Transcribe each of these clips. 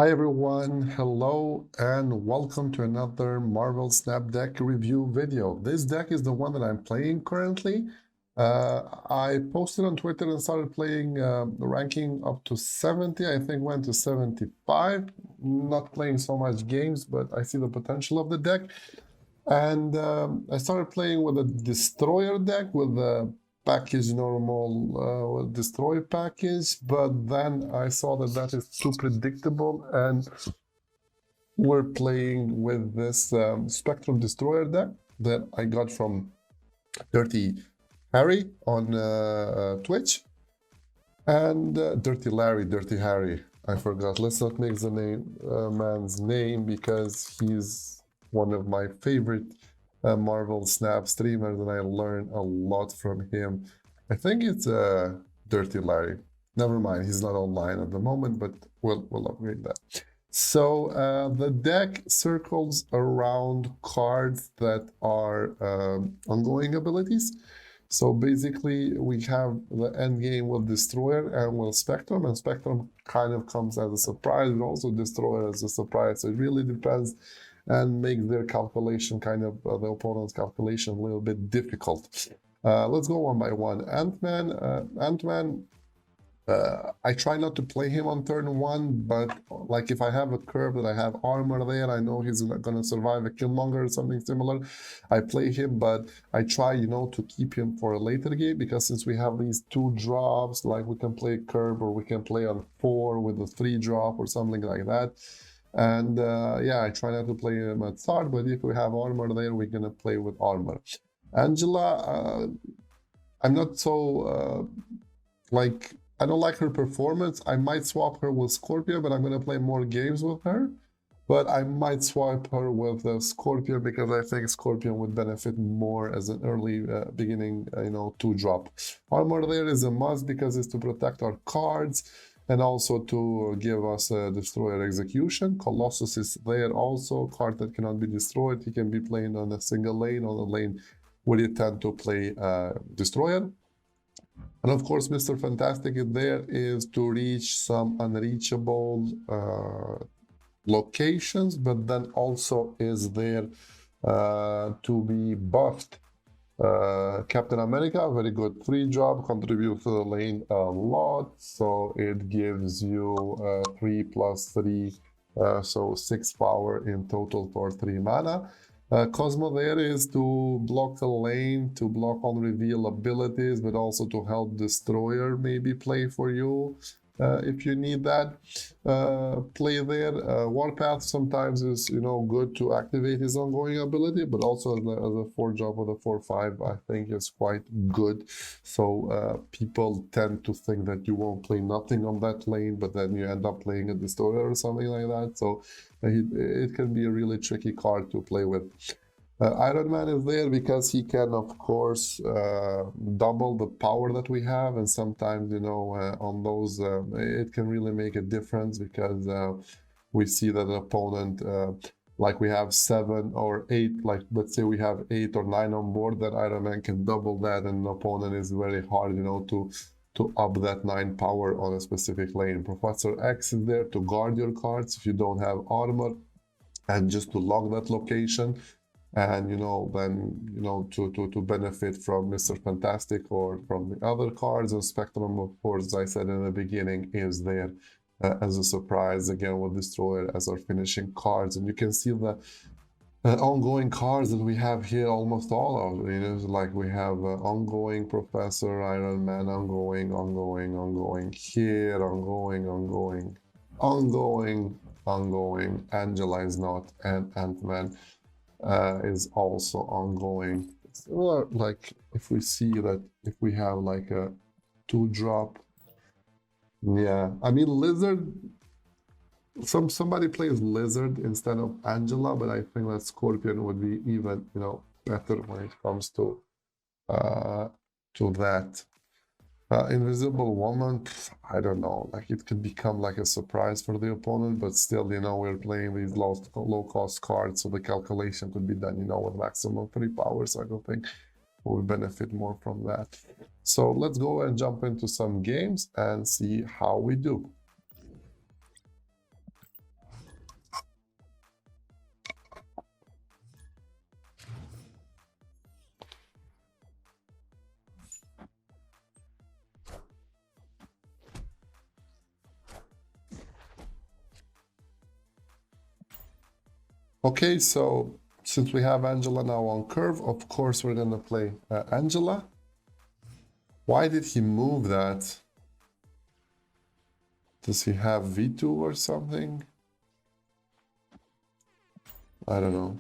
Hi everyone, hello and welcome to another Marvel Snap deck review video. This deck is the one that I'm playing currently. I posted on Twitter and started playing ranking up to 70, I think went to 75. Not playing so much games, but I see the potential of the deck. And I started playing with a destroyer deck with the package normal destroy package, but then I saw that that is too predictable, and we're playing with this Spectrum Destroyer deck that I got from Dirty Harry on Twitch, and Dirty Larry, Dirty Harry. I forgot. Let's not make the man's name because he's one of my favorite Marvel Snap streamers, and I learned a lot from him. I think it's Dirty Larry. Never mind, he's not online at the moment, but we'll upgrade that. So the deck circles around cards that are ongoing abilities. So basically, we have the end game with Destroyer and with Spectrum, and Spectrum kind of comes as a surprise, but also Destroyer as a surprise. So it really depends and makes their calculation kind of, the opponent's calculation a little bit difficult. Let's go one by one. Ant-Man. I try not to play him on turn one, but like if I have a curve that I have armor there, I know he's not gonna survive a Killmonger or something similar, I play him, but I try, to keep him for a later game, because since we have these 2 drops, like we can play curve or we can play on 4 with a 3 drop or something like that. And yeah, I try not to play him at start, but if we have armor there, we're gonna play with armor. Angela, I'm not so like, I don't like her performance. I might swap her with Scorpion, but I'm going to play more games with her. But I might swap her with Scorpion because I think Scorpion would benefit more as an early beginning, 2-drop. Armor there is a must because it's to protect our cards and also to give us a Destroyer execution. Colossus is there also, card that cannot be destroyed. He can be playing on a single lane, on a lane where you tend to play Destroyer. And of course, Mr. Fantastic is there is to reach some unreachable locations, but then also is there to be buffed. Captain America, very good 3-drop, contributes to the lane a lot, so it gives you 3 plus 3, so 6 power in total for 3 mana. Cosmo there is to block the lane, to block on reveal abilities, but also to help Destroyer maybe play for you if you need that play there. Warpath sometimes is good to activate his ongoing ability, but also as a 4-drop with a 4/5, I think is quite good. So people tend to think that you won't play nothing on that lane, but then you end up playing a Destroyer or something like that. So it can be a really tricky card to play with. Iron Man is there because he can, of course, double the power that we have, and sometimes, on those, it can really make a difference because we see that the opponent, like we have 7 or 8, like let's say we have 8 or 9 on board, that Iron Man can double that, and the opponent is very hard, to up that 9 power on a specific lane. Professor X is there to guard your cards if you don't have armor, and just to lock that location, and then to benefit from Mr. Fantastic or from the other cards. And Spectrum, of course, as I said in the beginning, is there as a surprise again with Destroyer as our finishing cards. And you can see the ongoing cards that we have here, almost all of like we have ongoing Professor, Iron Man, ongoing here, ongoing. Angela is not, and Ant-Man is also ongoing. Or like if we see that if we have like a 2-drop, yeah, I mean Lizard. Somebody plays Lizard instead of Angela, but I think that Scorpion would be even better when it comes to that. Invisible Woman, I don't know, like it could become like a surprise for the opponent, but still, we're playing these low-cost cards, so the calculation could be done, with maximum 3 powers. I don't think we'll benefit more from that. So let's go and jump into some games and see how we do. Okay, so since we have Angela now on curve, of course we're gonna play Angela. Why did he move that? Does he have V2 or something? I don't know.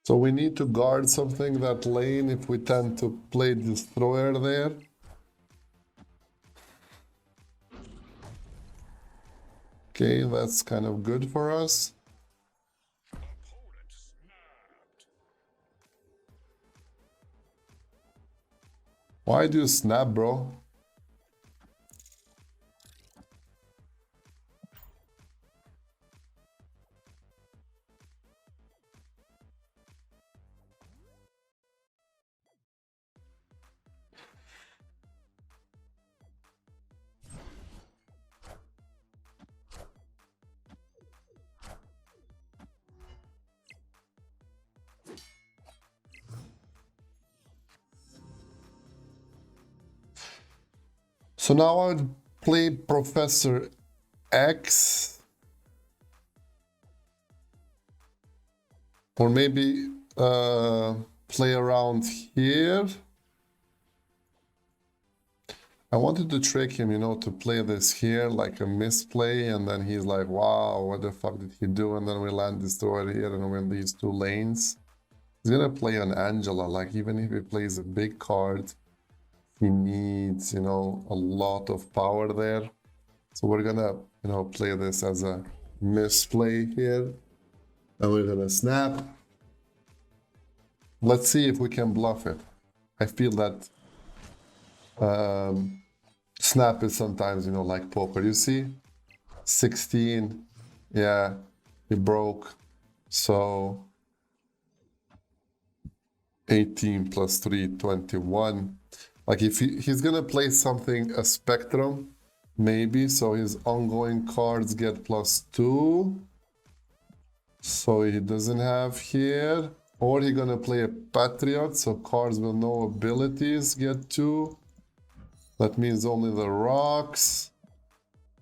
So we need to guard something that lane if we tend to play Destroyer there. Okay, that's kind of good for us. Why do you snap, bro? So now I would play Professor X. Or maybe play around here. I wanted to trick him, you know, to play this here like a misplay, and then he's like, wow, what the fuck did he do? And then we land Destroyer here and win these two lanes. He's gonna play on Angela, like even if he plays a big card, he needs, you know, a lot of power there. So we're gonna, you know, play this as a misplay here. And we're gonna snap. Let's see if we can bluff it. I feel that snap is sometimes, you know, like poker. You see? 16. Yeah, he broke. So 18 plus 3, 21. Like if he's gonna play something, a spectrum, maybe. So his ongoing cards get +2. So he doesn't have here. Or he's gonna play a Patriot, so cards with no abilities get 2. That means only the rocks.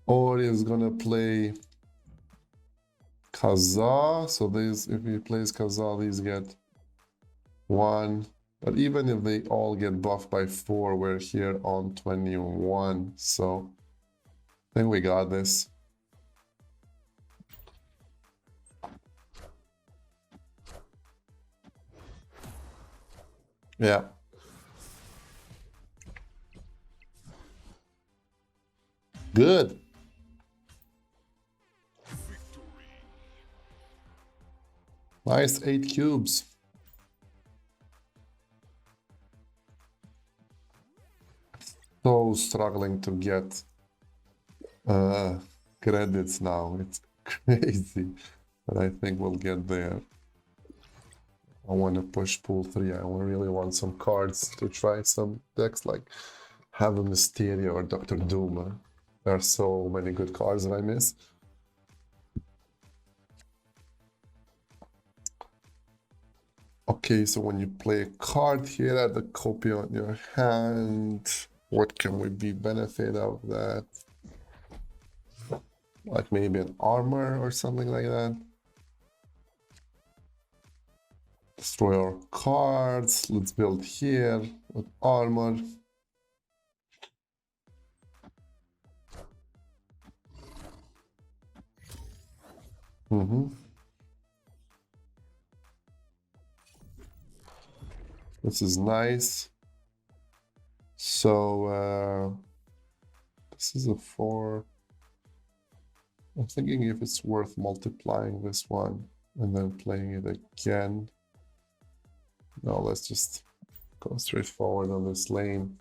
Or he's gonna play Kazaa. So these, if he plays Kazaa, these get 1. But even if they all get buffed by 4, we're here on 21. So I think we got this. Yeah. Good. Nice 8 cubes. So struggling to get credits now. It's crazy. But I think we'll get there. I want to push pool 3. I really want some cards to try some decks like have a Mysterio or Dr. Doom. There are so many good cards that I miss. Okay, so when you play a card here, add the copy on your hand. What can we be benefit of that? Like maybe an armor or something like that. Destroy our cards. Let's build here with armor. This is nice. So this is a 4. I'm thinking if it's worth multiplying this one and then playing it again. No, let's just go straight forward on this lane.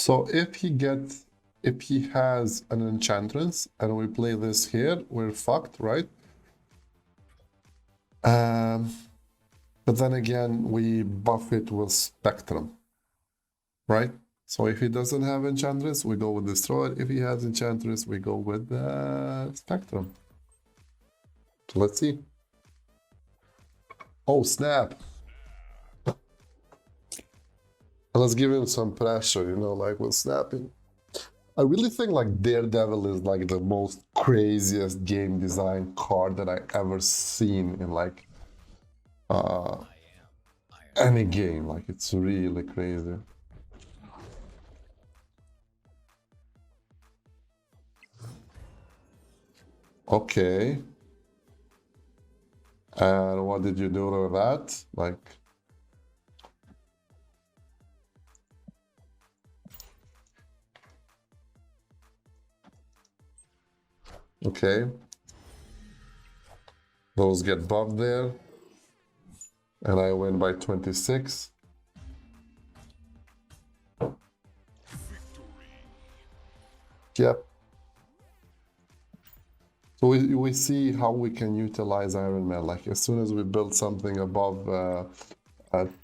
So if he has an Enchantress and we play this here, we're fucked, right? But then again, we buff it with Spectrum, right? So if he doesn't have Enchantress, we go with Destroyer. If he has Enchantress, we go with Spectrum. So let's see. Oh, snap. Let's give him some pressure, you know, like with snapping. I really think like Daredevil is like the most craziest game design card that I ever seen in like any game. Like it's really crazy. Okay. And what did you do with that? Like, okay. Those get buffed there. And I win by 26. Yep. So we see how we can utilize Iron Man. Like as soon as we build something above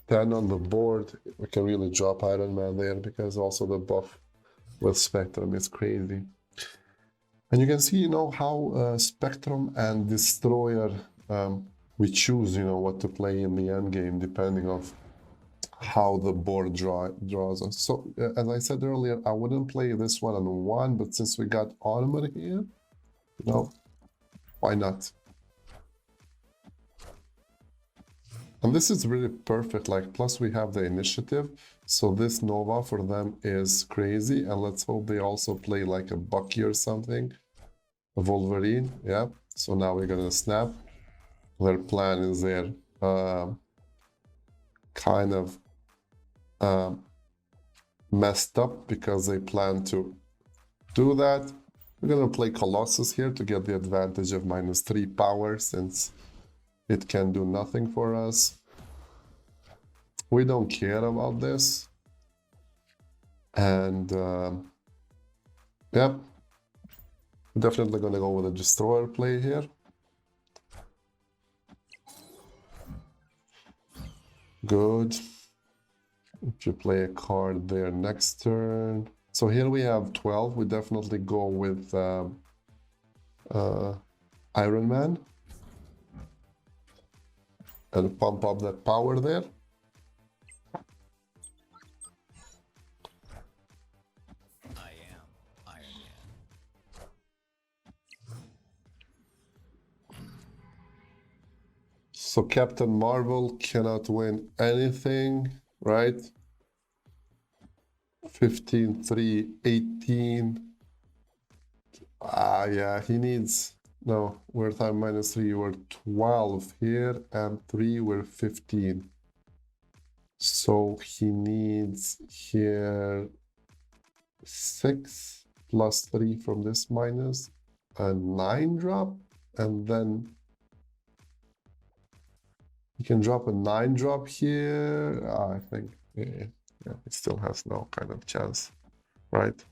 10 on the board, we can really drop Iron Man there because also the buff with Spectrum is crazy. And you can see, you know, how Spectrum and Destroyer, we choose, you know, what to play in the end game depending on how the board draws us. So as I said earlier, I wouldn't play this one on 1, but since we got Armor here, you know, why not? And this is really perfect, like, plus we have the initiative, so this Nova for them is crazy, and let's hope they also play like a Bucky or something. A Wolverine, yeah. So now we're gonna snap. Their plan is there, kind of messed up because they plan to do that. We're gonna play Colossus here to get the advantage of -3 power since it can do nothing for us. We don't care about this. And yep, definitely gonna go with a Destroyer play here. Good. If you play a card there next turn. So here we have 12. We definitely go with Iron Man. And pump up that power there. So Captain Marvel cannot win anything, right? 15, 3, 18. Yeah, he needs... No, we're time -3, we're 12 here, and 3, we're 15. So he needs here 6 plus 3 from this minus, a 9 drop, and then you can drop a 9 drop here. I think yeah, it still has no kind of chance, right?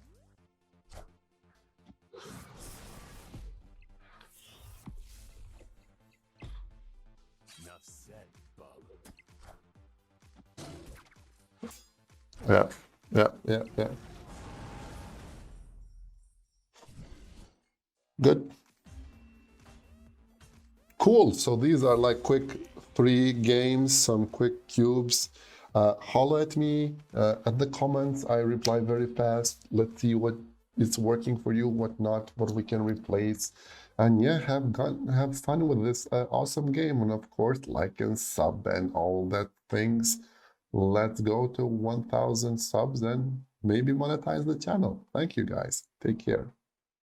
Yeah. Good. Cool. So these are like quick 3 games, some quick cubes. Holler at me at the comments. I reply very fast. Let's see what is working for you, what not, what we can replace. And yeah, have fun with this awesome game. And of course, like and sub and all that things. Let's go to 1,000 subs and maybe monetize the channel. Thank you guys. Take care.